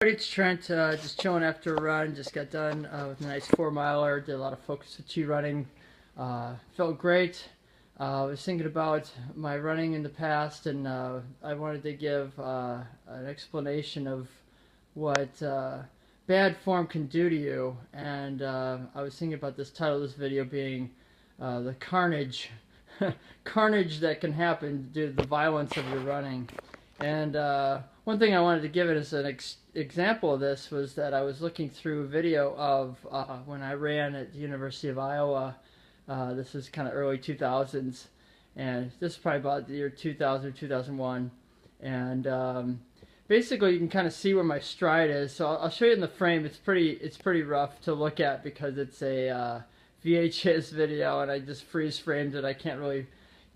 It's Trent, just chilling after a run. Just got done with a nice 4-miler. Did a lot of focus with ChiRunning. Felt great. I was thinking about my running in the past, and I wanted to give an explanation of what bad form can do to you. And I was thinking about this title of this video being the carnage, carnage that can happen due to the violence of your running. And one thing I wanted to give it as an example of this was that I was looking through a video of when I ran at the University of Iowa. This is kind of early 2000s, and this is probably about the year 2000 or 2001. And basically, you can kind of see where my stride is. So I'll show you in the frame. It's pretty rough to look at because it's a VHS video, and I just freeze framed it. I can't really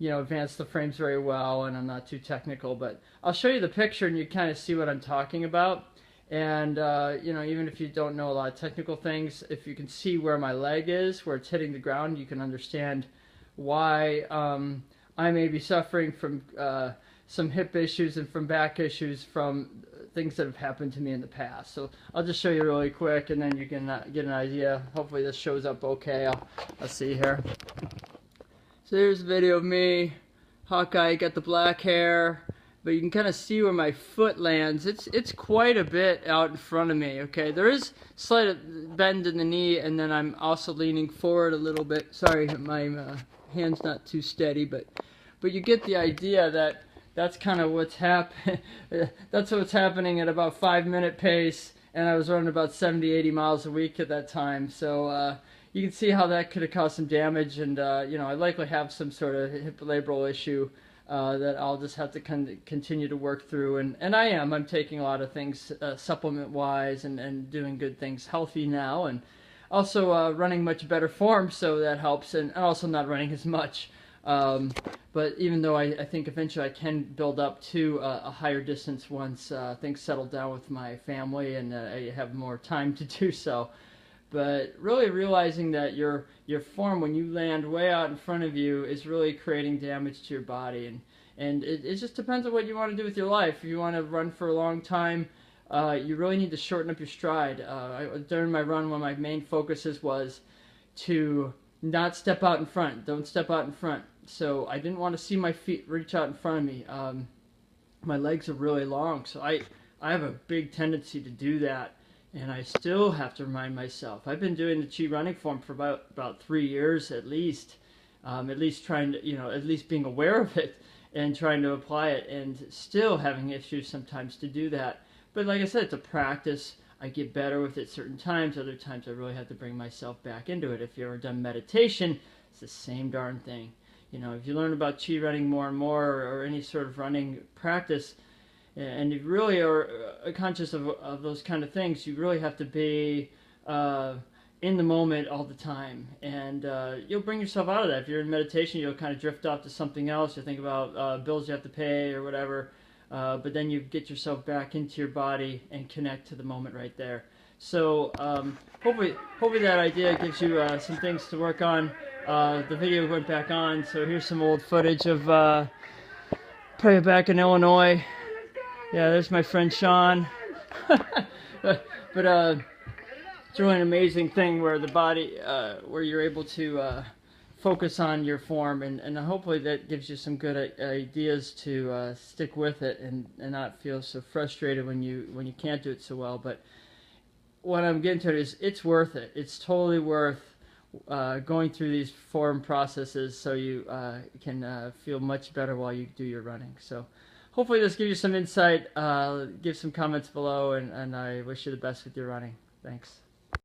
advance the frames very well, and I'm not too technical, but I'll show you the picture and you kind of see what I'm talking about. And even if you don't know a lot of technical things, if you can see where my leg is, where it's hitting the ground, you can understand why I may be suffering from some hip issues and from back issues from things that have happened to me in the past. So I'll just show you really quick, and then you can get an idea. Hopefully this shows up okay. I'll see here. So here's a video of me, Hawkeye, got the black hair, but you can kind of see where my foot lands. It's quite a bit out in front of me, okay? There is slight bend in the knee, and then I'm also leaning forward a little bit. Sorry, my hand's not too steady, but you get the idea that that's kind of what's that's what's happening at about 5-minute pace, and I was running about 70-80 miles a week at that time. So you can see how that could have caused some damage, and I likely have some sort of hip labral issue that I'll just have to continue to work through, and I'm taking a lot of things supplement wise and doing good things healthy now, and also running much better form, so that helps, and also not running as much. But even though I think eventually I can build up to a higher distance once things settle down with my family and I have more time to do so. But really realizing that your form, when you land way out in front of you, is really creating damage to your body. And it just depends on what you want to do with your life. If you want to run for a long time, you really need to shorten up your stride. During my run, one of my main focuses was to not step out in front. Don't step out in front. So I didn't want to see my feet reach out in front of me. My legs are really long, so I have a big tendency to do that. And I still have to remind myself. I've been doing the ChiRunning form for about 3 years at least trying to, at least being aware of it and trying to apply it, and still having issues sometimes to do that. But like I said, it's a practice. I get better with it certain times. Other times I really have to bring myself back into it. If you've ever done meditation, it's the same darn thing. If you learn about ChiRunning more and more, or any sort of running practice, and you really are conscious of those kind of things, you really have to be in the moment all the time. And you'll bring yourself out of that. If you're in meditation, you'll kind of drift off to something else. You'll think about bills you have to pay or whatever. But then you get yourself back into your body and connect to the moment right there. So hopefully that idea gives you some things to work on. The video went back on, so here's some old footage of probably back in Illinois. Yeah, there's my friend Sean. but it's really an amazing thing where the body, where you're able to focus on your form, and hopefully that gives you some good ideas to stick with it and not feel so frustrated when you can't do it so well. But what I'm getting to is it's worth it. It's totally worth going through these form processes so you can feel much better while you do your running. So hopefully this gives you some insight. Give some comments below, and I wish you the best with your running. Thanks.